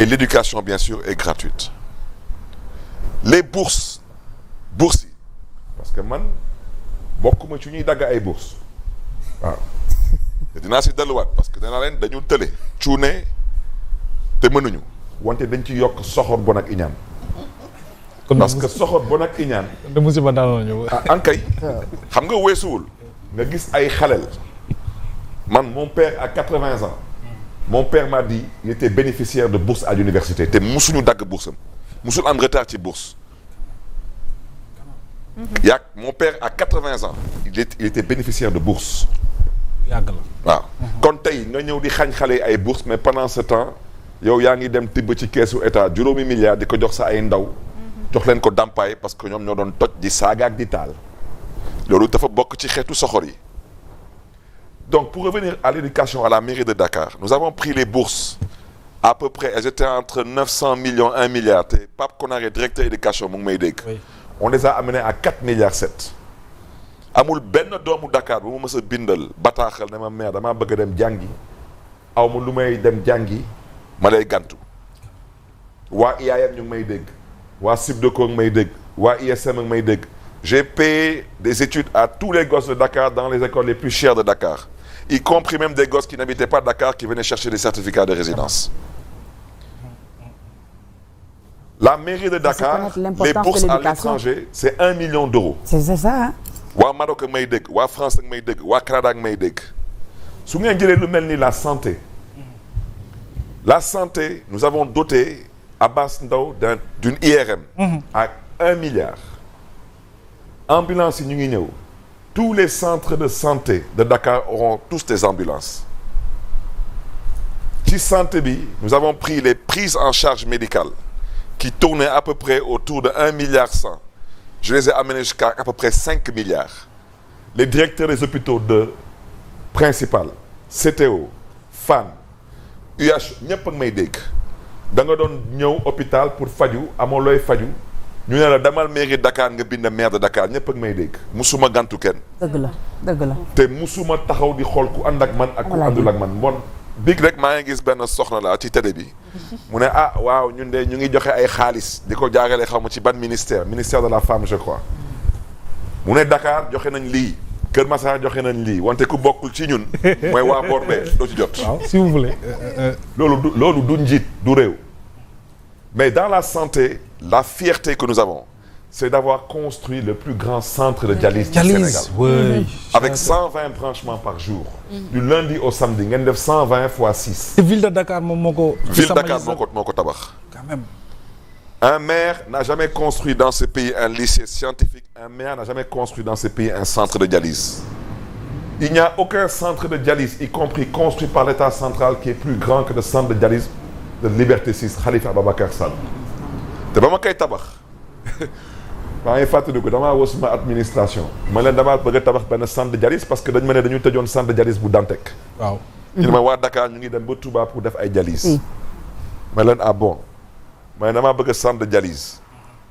et l'éducation bien sûr est gratuite. Les bourses yi parce que man bokkuma ci ñuy dagg ay bourses waaw te dinaa si delluwaat parce que danaa leen dañu tële cuune te mënuñu wante dañ ci yokk soxor bon ak iñaan parce que soxor bon ak iñaan de musiba daal ñu ankay xam nga weesuwul nga gis ay xalel man mon père a 80 ans mon père m'a dit il était bénéficiaire de bourse à l'université te musuñu dagg bourse am musul am retard ci bourse mon père a 80 ans il était bénéficiaire de bourse yàgg la waaw kon tey nga ñëw di xañ xale ay bourse mais pendant ce temps yow yaa ngi dem tibb ci keesu état juróomi milliards di ko jox sa ay ndaw jox leen ko dàmpaay parce que ñoom ñoo doon toj di saaga ak di taal loolu dafa bokk ci xeetu soxor yi. Donc pour revenir à l'éducation à la mairie de Dakar nous avons pris les bourses à peu près elles étaient entre 900 millions 1 milliard te Pape Konaré directeur éducation mu ngi may dégg. On les a amenés à 4 milliards 7 amul benn doomu Dakar bu ma mës a bindal bataaxal ne ma maire damaa bëgg a dem jàngi aw ma lu may dem jàngi ma lay gàntu waa IAM ñu ngi may dégg waa SIBDECO ngi may dégg waa ISM ngi may dégg j'ai payé des études à tous les gosses de Dakar dans les écoles les plus chères de Dakar y compris même des gosses qui n'habitaient pas Dakar qui venaient chercher des certificats de résidence. La mairie de Dakar les bourses à l'étranger c'est 1 million d'euros. C'est ça hein? waa Maroc ak may dégg waa France ak may dégg waa Canada ak may dégg su ngeen jëlee lu mel ni la santé nous avons doté Abass Ndao d'une IRM à 1 milliard ambulance yi ñu ngi ñëw tous les centres de santé de Dakar auront tous des ambulances ci santé bi nous avons pris les prises en charge médicales qui tournaient à peu près autour de 1 milliard 100. Je les ai amenés jusqu'à à peu près 5 milliards. Les directeurs des hôpitaux de Principal, CTO, FAN, UH ñëpp a ngi may dégg da nga doon ñëw hôpital pour faju amoo looy faju ñu ne la demal mairie Dakar nga bind maire de Dakar ñëpp a ngi may dégg musuma gàntu kenn. dëgg la. te musuma taxaw di xool ku ànd ak man ak ku àndul ak man bon biig rek maa ngi gis benn soxna la ci télé bi mu ne waaw ñun de ñu ngi joxe ay xaalis di ko jaarale xaw ma ci ban ministère de la femme je crois mu ne Dakar joxe nañ lii Kër Massar joxe nañ lii wante ku bokkul ci ñun mooy waa boor bee doo ci jot. waaw si vous voulez. loolu du njiit du réew mais dans la santé la fierté que nous avons c'est d'avoir construit le plus grand centre de dialyse du Sénégal. Oui. Avec 120 branchements par jour. Du lundi au samedi ngeen def 120 fois 6. te ville de Dakar moom moo ko. ville de Dakar moo ko tabax. quand même. Un maire n'a jamais construit dans ce pays un lycée scientifique. Un maire n'a jamais construit dans ce pays un centre de dialyse. Il n'y a aucun centre de dialyse, y compris construit par l'État central, qui est plus grand que le centre de dialyse de Liberté 6 Khalifa Ababacar Sall. te ba ma koy tabax. maa ngi fàttaliku damaa woo suma administration ma leen damaa bëgg a tabax benn centre de dialyse parce que dañu ma ne dañu tëjoon centre de dialyse bu Dantec. waaw. ñu ne ma waa Dakar ñu ngi dem ba Touba pour def ay dialyse. ma leen bon ma ne damaa bëgg a centre de dialyse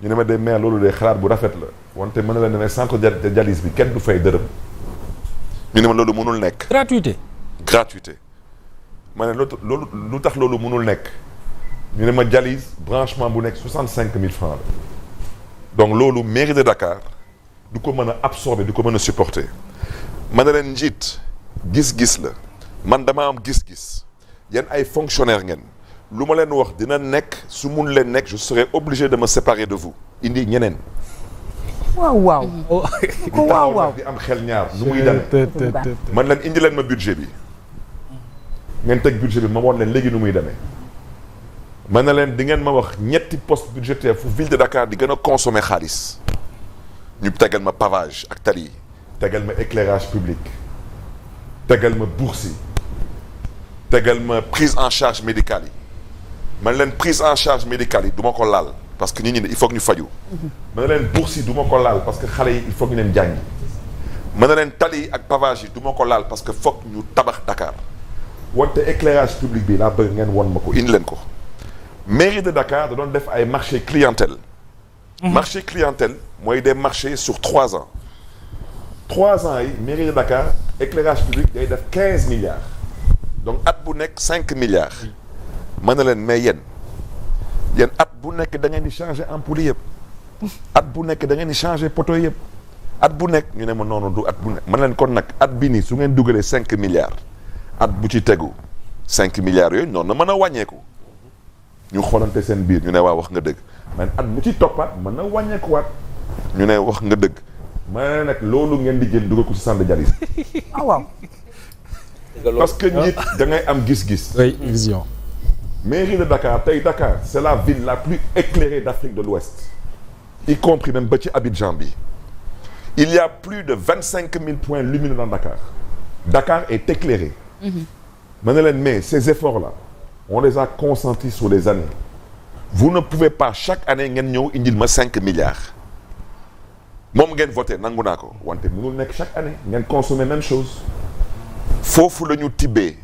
ñu ne ma de maire loolu de xalaat bu rafet la wante mën na leen ne centre de dialyse bi kenn du fay dërëm. ñu ne ma loolu mënul nekk. gratuité. ma ne loolu lu tax loolu mënul nekk ñu ne ma dialyse branchement bu nekk 65 000 francs la. donc loolu mairie de Dakar du ko mën a absorber du ko mën a supporter ma ne leen njiit gis-gis la man dama am gis-gis yéen ay fonctionnaire ngeen lu ma leen wax dina nekk su mun leen nekk je serai obligé de me séparer de vous indi ñeneen. waaw. di am xel ñaar nu muy demee man leen indi leen ma budget bi ngeen teg budget bi ma woon leen léegi nu muy demee. man na leen di ngeen ma wax ñetti poste budgétaire fu ville de Dakar di gën a consommer xaalis ñu tegal ma pavage ak tali yi tegal ma éclairage public tegal ma bourse yi tegal ma prise en charge médicale yi man leen prise en charge médicale yi du ma ko laal parce que nit ñi il faut que ñu faju man na leen bourse yi du ma ko laal parce que xale yi il faut que ñu leen jàngi man na leen tali yi ak pavage yi du ma ko laal parce que foog ñu tabax Dakar wante éclairage public bi laa bëgg ngeen won ma ko indi leen ko. Mairie de Dakar da doon def ay marché clientèle. marché clientèle mooy des marchés sur 3 ans. 3 ans yi mairie de Dakar éclairage public day def 15 milliards. donc at bu nekk 5 milliards. mën na leen mais yéen yéen at bu nekk da ngeen di changer ampoule yëpp at bu nekk da ngeen di changer poteau yëpp at bu nekk ñu ne ma noonu du at bu nekk man leen kon nag at bi nii su ngeen dugalee 5 milliards at bu ci tegu 5 milliards yooyu noonu na mën a wàññeeku ñu xoolante seen biir ñu ne waa wax nga dëgg man at bu ci toppaat mën na wàññeekuwaat ñu ne wax nga dëgg ma ne nag loolu ngeen di jël dugal ko ci centre de dialyse ah waaw. parce que nit da ngay am gis-gis. oui vision. Mairie de Dakar tey Dakar c'est la ville la plus éclairée d'Afrique de l'Ouest y compris même ba ci Abidjan bi il y a plus de 25 000 points lumineux dans Dakar Dakar est éclairé ma ne leen mais ces efforts-là on les a consentis sur les années vous ne pouvez pas chaque année ngeen ñëw indil ma 5 milliards moom ngeen voté nangu naa ko wante mënul nekk chaque année ngeen consommer même chose foofu la ñu tibbee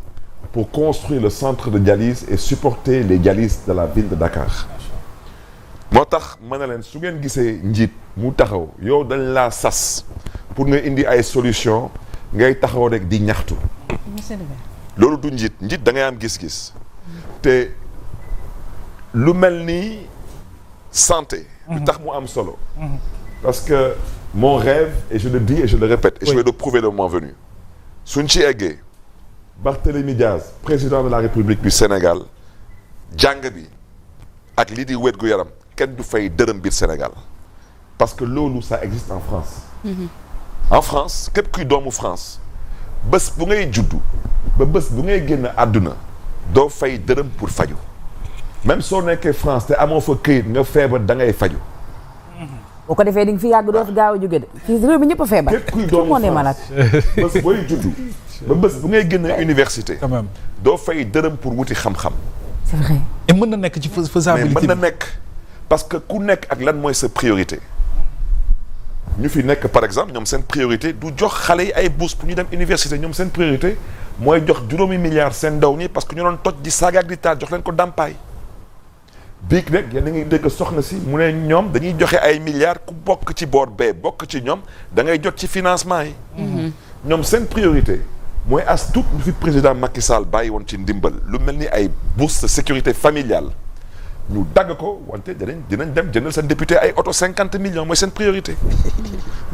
pour construire le centre de dialyse et supporter les dialyses de la ville de Dakar moo tax ma ne leen su ngeen gisee njiit mu taxaw yow dañ laa sas pour nga indi ay solution ngay taxaw rek di ñaxtu loolu du njiit da ngay am gis-gis te lu mel ni santé lu tax mu am solo parce que mon rêve et je le dis et je le répète et je vais le prouver le moment venu suñ ci eggee Barthélémy Diaz président de la République du Sénégal jàng bi ak lii di wér gu yaram kenn du fay dërëm biir Sénégal parce que loolu ça existe en France en France képp kuy doomu France bés bu ngay juddu ba bés bu ngay génn àdduna doo fay dërëm pour faju même soo nekkee France te amoo fa këyit nga feebar da ngay faju boo ko defee di nga fi yàgg doo fi gaaw a jóge de fii réew mi ñëpp a feebar. képp kuy doomu France bés booy juddu ba bés bu ngay génn université. quand même doo fay dërëm pour wuti xam-xam. c'est vrai. et mën na nekk ci faisabilité mais mën na nekk parce que ku nekk ak lan mooy sa priorité. ñu fi nekk par exemple ñoom seen priorité du jox xale yi ay bourse pour ñu dem université ñoom seen priorité mooy jox juróomi milliards seen ndaw ñi parce que ñu doon toj di saaga ak di taal jox leen ko dàmpaay. biig rek yéen a ngi dégg soxna si mu ne ñoom dañuy joxe ay milliards ku bokk ci boor bee bokk ci ñoom da ngay jot ci financement yi. ñoom seen priorité mooy as tuut lu fi président Macky Sall bàyyi woon ci ndimbal lu mel ni ay bourse de sécurité familiale ñu dagg ko wante dinañ dem jëndal seen député ay oto 50 millions mooy seen priorité.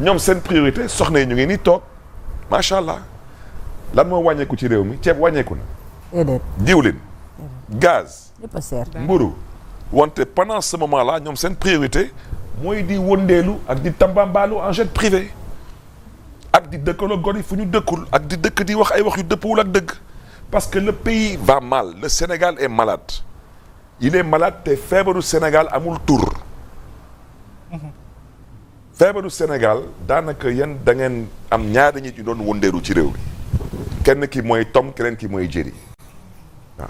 ñoom seen priorité soxna yi ñu ngi nii toog macha allah lan moo wàññeeku ci réew mi ceeb wàññeeku na. déedéet. diwlin. gaz. lépp a seer. mburu wante pendant ce moment-là ñoom seen priorité mooy di wëndeelu ak di tambambaalu en jet privé ak di dëkkaloo gor yi fu ñu dëkkul ak di dëkk di wax ay wax yu dëppwul ak dëgg parce que le pays va mal le Sénégal est malade il est malade te feebaru Sénégal amul tur feebaru Sénégal daanaka yéen da ngeen am ñaari nit ñu doon wëndeelu ci réew mi kenn ki mooy Tom keneen ki mooy Jerry waaw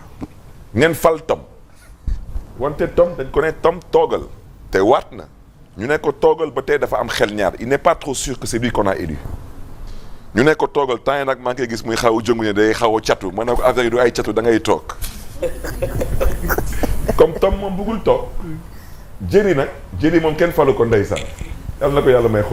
ngeen fal Tom wante Tom dañ ko ne Tom toogal te waat na ñu ne ko toogal ba tey dafa am xel ñaar il n'est pas trop sûr que c'est lui qu'on a élu ñu ne ko toogal temps yi nag maa ngi koy gis muy xaw a jëngu ne day xaw a catu ma ne ko affaire yi du ay catu da ngay toog comme Tom moom bëggul toog Jerry nag Jerry moom kenn falu ko ndeysaan yàlla na ko yàlla may xol